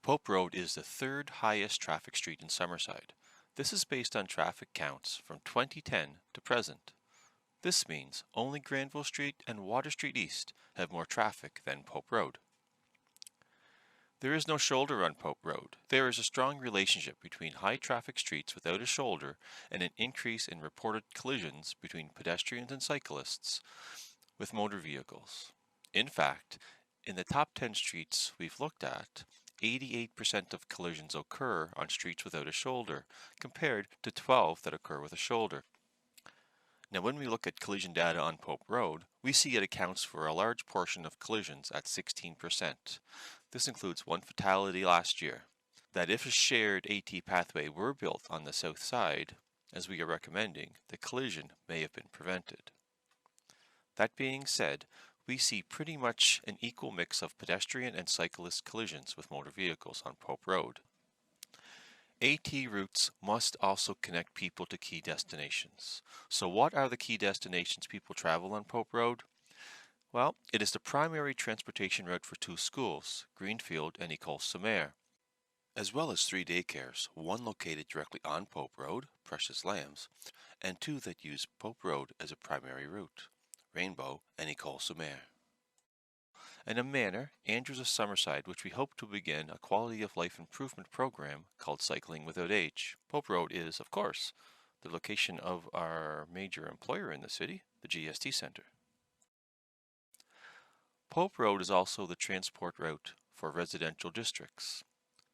Pope Road is the third highest traffic street in Summerside. This is based on traffic counts from 2010 to present. This means only Granville Street and Water Street East have more traffic than Pope Road. There is no shoulder on Pope Road. There is a strong relationship between high traffic streets without a shoulder and an increase in reported collisions between pedestrians and cyclists with motor vehicles. In fact, in the top 10 streets we've looked at, 88% of collisions occur on streets without a shoulder, compared to 12 that occur with a shoulder. Now when we look at collision data on Pope Road, we see it accounts for a large portion of collisions at 16%. This includes one fatality last year. That if a shared AT pathway were built on the south side, as we are recommending, the collision may have been prevented. That being said, we see pretty much an equal mix of pedestrian and cyclist collisions with motor vehicles on Pope Road. AT routes must also connect people to key destinations. So what are the key destinations people travel on Pope Road? Well, it is the primary transportation route for two schools, Greenfield and École Sommaire, as well as 3 daycares, one located directly on Pope Road, Precious Lambs, and 2 that use Pope Road as a primary route, Rainbow and École Sommaire. And a manor, Andrews of Summerside, which we hope to begin a quality of life improvement program called Cycling Without Age. Pope Road is, of course, the location of our major employer in the city, the GST Centre. Pope Road is also the transport route for residential districts,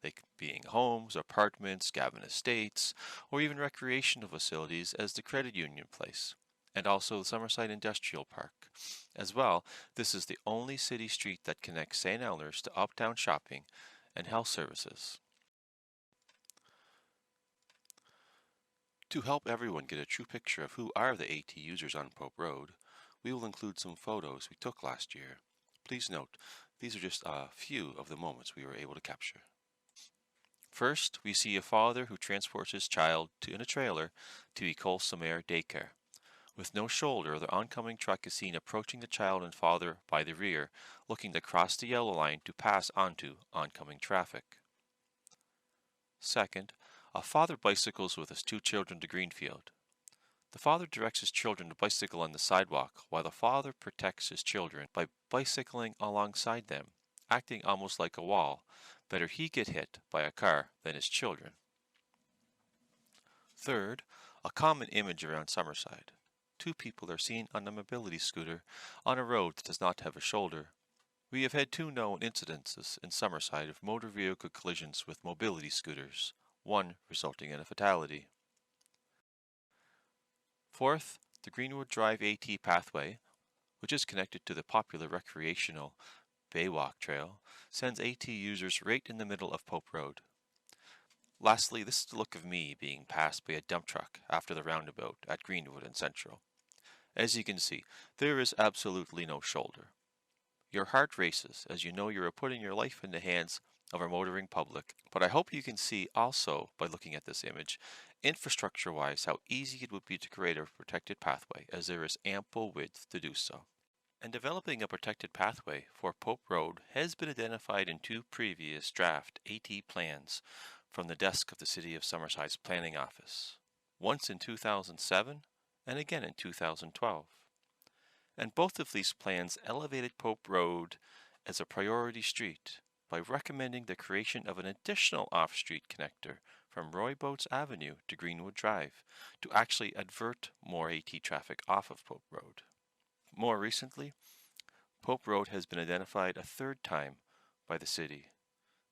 they being homes, apartments, Gavin Estates, or even recreational facilities as the Credit Union Place, and also the Summerside Industrial Park. As well, this is the only city street that connects St. Elders to uptown shopping and health services. To help everyone get a true picture of who are the AT users on Pope Road, we will include some photos we took last year. Please note, these are just a few of the moments we were able to capture. First, we see a father who transports his child in a trailer to École Sommaire daycare. With no shoulder, the oncoming truck is seen approaching the child and father by the rear, looking to cross the yellow line to pass onto oncoming traffic. Second, a father bicycles with his 2 children to Greenfield. The father directs his children to bicycle on the sidewalk, while the father protects his children by bicycling alongside them, acting almost like a wall. Better he get hit by a car than his children. Third, a common image around Summerside. 2 people are seen on a mobility scooter on a road that does not have a shoulder. We have had 2 known incidences in Summerside of motor vehicle collisions with mobility scooters, one resulting in a fatality. Fourth, the Greenwood Drive AT pathway, which is connected to the popular recreational Baywalk Trail, sends AT users right in the middle of Pope Road. Lastly, this is the look of me being passed by a dump truck after the roundabout at Greenwood and Central. As you can see, there is absolutely no shoulder. Your heart races as you know you are putting your life in the hands of our motoring public, but I hope you can see also, by looking at this image, infrastructure-wise how easy it would be to create a protected pathway, as there is ample width to do so. And developing a protected pathway for Pope Road has been identified in 2 previous draft AT plans from the desk of the City of Summerside's Planning Office, once in 2007 and again in 2012. And both of these plans elevated Pope Road as a priority street by recommending the creation of an additional off-street connector from Roy Boates Avenue to Greenwood Drive to actually avert more AT traffic off of Pope Road. More recently, Pope Road has been identified a 3rd time by the city.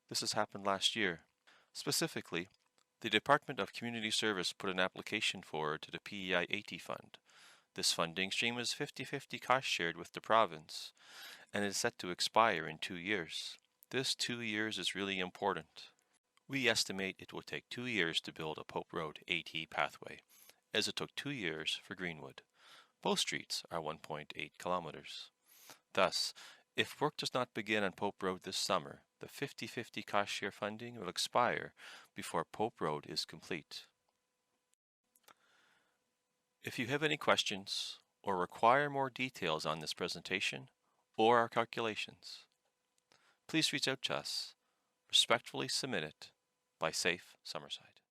This has happened last year. Specifically, the Department of Community Service put an application forward to the PEI AT Fund. This funding stream is 50-50 cost shared with the province and is set to expire in 2 years. This 2 years is really important. We estimate it will take 2 years to build a Pope Road AT pathway, as it took 2 years for Greenwood. Both streets are 1.8 kilometers. Thus, if work does not begin on Pope Road this summer, the 50-50 cost share funding will expire before Pope Road is complete. If you have any questions or require more details on this presentation or our calculations, please reach out to us. Respectfully submitted by SAFE Summerside.